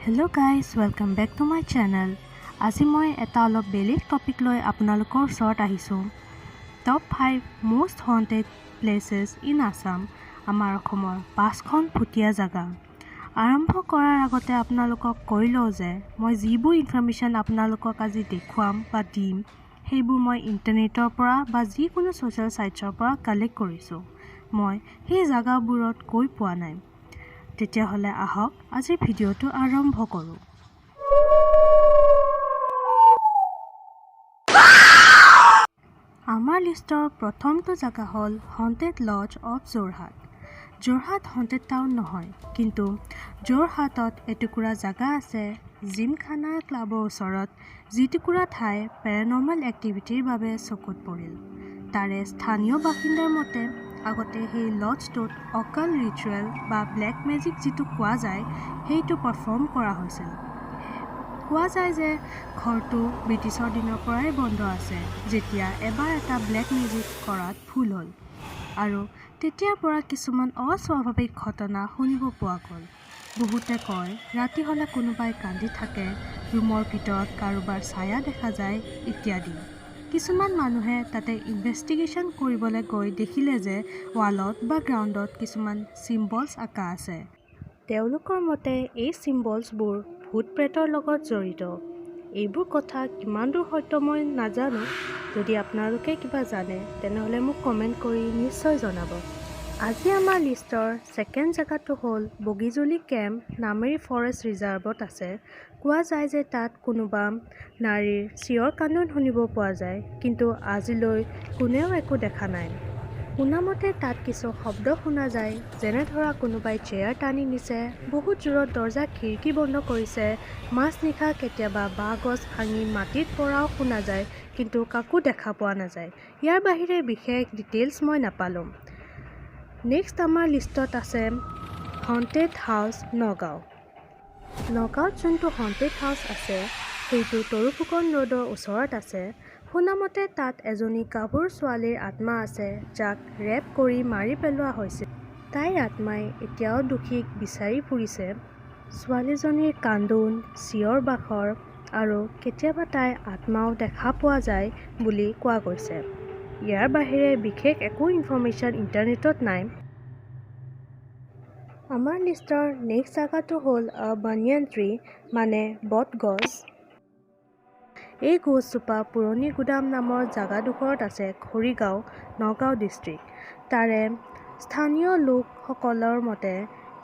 Hello guys, welcome back to my channel. আজি মই এটা অলপ বেলেগ টপিক লৈ আপোনালোকৰ ওচৰত আহিছোঁ। Top 5 most haunted places in Assam. আমাৰ অসমৰ 5খন ভূতীয়া জাগা। আৰম্ভ কৰাৰ আগতে আপোনালোকক কৈ লওঁ যে মই যিবোৰ ইনফৰমেশ্যন আপোনালোকক আজি দেখুৱাম বা দিম সেইবোৰ মই ইণ্টাৰনেটৰ পৰা বা যিকোনো ছ'চিয়েল ছাইটছৰ পৰা কালেক্ট কৰিছোঁ। মই সেই জাগাবোৰত গৈ পোৱা নাই। তেতিয়াহ'লে আহক আজিৰ ভিডিঅ'টো আৰম্ভ কৰোঁ। আমাৰ লিষ্টৰ প্ৰথমটো জাগা হ'ল haunted lodge of Jorhat. Jorhat haunted town নহয়, কিন্তু যোৰহাটত এটুকুৰা জাগা আছে জিমখানা ক্লাবৰ ওচৰত, যিটুকুৰা ঠাই পেৰানৰ্মেল এক্টিভিটিৰ বাবে চকুত পৰিল। তাৰে স্থানীয় বাসিন্দাৰ মতে আগতে সেই লজটোত অকাল ৰিচুৱেল বা ব্লেক মেজিক যিটো কোৱা যায় সেইটো পাৰফৰ্ম কৰা হৈছিল। কোৱা যায় যে ঘৰটো ব্ৰিটিছৰ দিনৰ পৰাই বন্ধ আছে, যেতিয়া এবাৰ এটা ব্লেক মেজিক কৰাত ভুল হ'ল, আৰু তেতিয়াৰ পৰা কিছুমান অস্বাভাৱিক ঘটনা শুনিব পোৱা গ'ল। বহুতে কয় ৰাতি হ'লে কোনোবাই কান্দি থাকে, ৰুমৰ ভিতৰত কাৰোবাৰ ছায়া দেখা যায় ইত্যাদি। কিছুমান মানুহে তাতে ইনভেষ্টিগেশ্যন কৰিবলৈ গৈ দেখিলে যে ৱালত বা গ্ৰাউণ্ডত কিছুমান চিম্বলছ আঁকা আছে। তেওঁলোকৰ মতে এই চিম্বলছবোৰ ভূত প্ৰেতৰ লগত জড়িত। এইবোৰ কথা কিমান দূৰ সত্য মই নাজানো। যদি আপোনালোকে কিবা জানে তেনেহ'লে মোক কমেণ্ট কৰি নিশ্চয় জনাব। আজি আমাৰ লিষ্টৰ ছেকেণ্ড জেগাটো হ'ল বগীজুলি কেম্প নামেৰী ফৰেষ্ট ৰিজাৰ্ভত আছে। কোৱা যায় যে তাত কোনোবা নাৰীৰ চিঞৰ কান্দোন শুনিব পোৱা যায়, কিন্তু আজিলৈ কোনেও একো দেখা নাই। শুনামতে তাত কিছু শব্দ শুনা যায়, যেনে ধৰা কোনোবাই চেয়াৰ টানি নিছে, বহুত জোৰত দৰ্জা খিৰিকী বন্ধ কৰিছে, মাজনিশা কেতিয়াবা বাঁহ গছ ভাঙি মাটিত পৰাও শুনা যায়, কিন্তু কাকো দেখা পোৱা নাযায়। ইয়াৰ বাহিৰে বিশেষ ডিটেইলছ মই নাপালোঁ। নেক্সট আমাৰ লিষ্টত আছে হণ্টেড হাউচ নগাঁও। নগাঁৱত যোনটো হণ্টেড হাউচ আছে সেইটো তৰুফুকন ৰোডৰ ওচৰত আছে। শুনামতে তাত এজনী গাভৰু ছোৱালীৰ আত্মা আছে, যাক ৰেপ কৰি মাৰি পেলোৱা হৈছিল। তাইৰ আত্মাই এতিয়াও দোষীক বিচাৰি ফুৰিছে। ছোৱালীজনীৰ কান্দোন, চিঞৰ বাখৰ আৰু কেতিয়াবা তাইৰ আত্মাও দেখা পোৱা যায় বুলি কোৱা গৈছে। ইয়াৰ বাহিৰে বিশেষ একো ইনফৰমেশ্যন ইণ্টাৰনেটত নাই। আমাৰ লিষ্টৰ নেক্সট জাগাটো হ'ল বানিয়ান ট্ৰী, মানে বট গছ। এই গছজোপা পুৰণি গুদাম নামৰ জাগাডোখৰত আছে, খৰিগাঁও, নগাঁও ডিষ্ট্ৰিক্ট। তাৰে স্থানীয় লোকসকলৰ মতে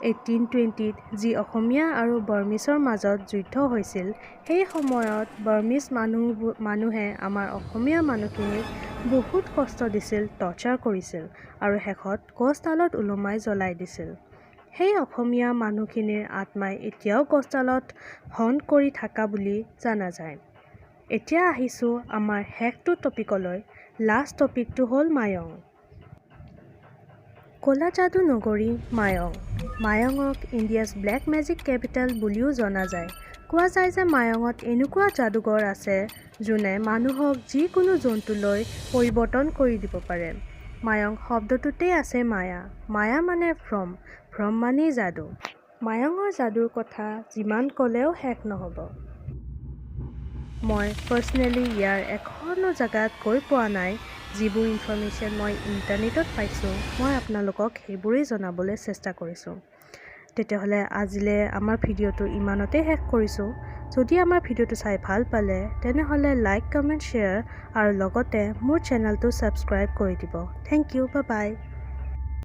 1820ত যি অসমীয়া আৰু বাৰ্মিছৰ মাজত যুদ্ধ হৈছিল, সেই সময়ত বাৰ্মিছ মানুহে আমাৰ অসমীয়া মানুহখিনিক বহুত কষ্ট দিছিল, টৰ্চাৰ কৰিছিল আৰু শেষত গছডালত ওলমাই জ্বলাই দিছিল। সেই অসমীয়া মানুহখিনিৰ আত্মাই এতিয়াও গছডালত হণ্ট কৰি থকা বুলি জনা যায়। এতিয়া আহিছোঁ আমাৰ শেষটো টপিকলৈ। লাষ্ট টপিকটো হ'ল মায়ং। ক'লা যাদু নগৰী Mayong. মায়ঙক India's black magic capital বুলিও জনা যায়। কোৱা যায় যে মায়ঙত এনেকুৱা যাদুঘৰ আছে যোনে মানুহক যিকোনো জন্তুলৈ পৰিৱৰ্তন কৰি দিব পাৰে। মায়ং শব্দটোতেই আছে মায়া। মায়া মানে ভ্ৰম, ভ্ৰম মানেই যাদু। মায়ঙৰ যাদুৰ কথা যিমান ক'লেও শেষ নহ'ব। মই পাৰ্চনেলি ইয়াৰ এখনো জেগাত গৈ পোৱা নাই। যিবোৰ ইনফৰমেশ্যন মই ইণ্টাৰনেটত পাইছোঁ মই আপোনালোকক সেইবোৰেই জনাবলৈ চেষ্টা কৰিছোঁ। তেতিয়াহ'লে আজিলৈ আমাৰ ভিডিঅ'টো ইমানতে শেষ কৰিছোঁ। যদি আমাৰ ভিডিঅ'টো চাই ভাল পালে তেনেহ'লে লাইক, কমেণ্ট, শ্বেয়াৰ আৰু লগতে মোৰ চেনেলটো ছাবস্ক্ৰাইব কৰি দিব। Thank you, bye by.